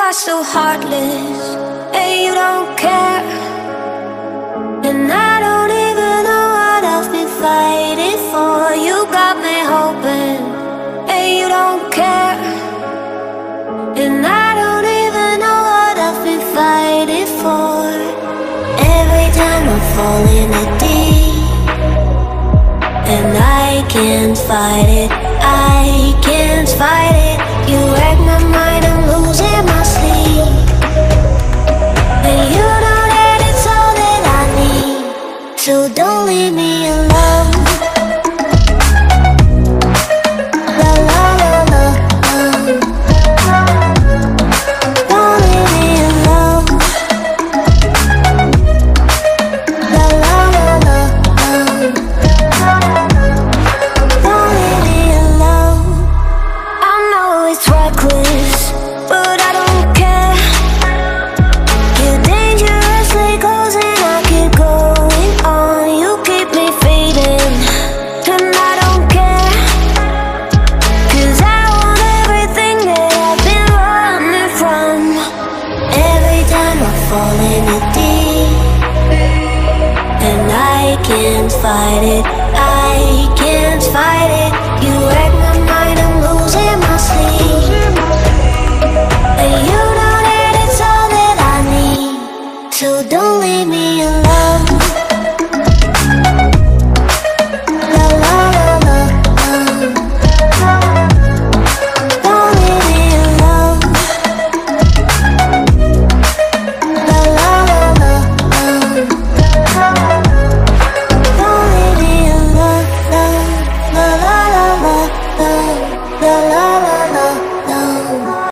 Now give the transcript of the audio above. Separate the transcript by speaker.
Speaker 1: are so heartless, and you don't care. And I don't even know what I've been fighting for. You got me hoping, and you don't care. And I don't even know what I've been fighting for. Every time I fall in the deep, and I can't fight it, I can't fight it. You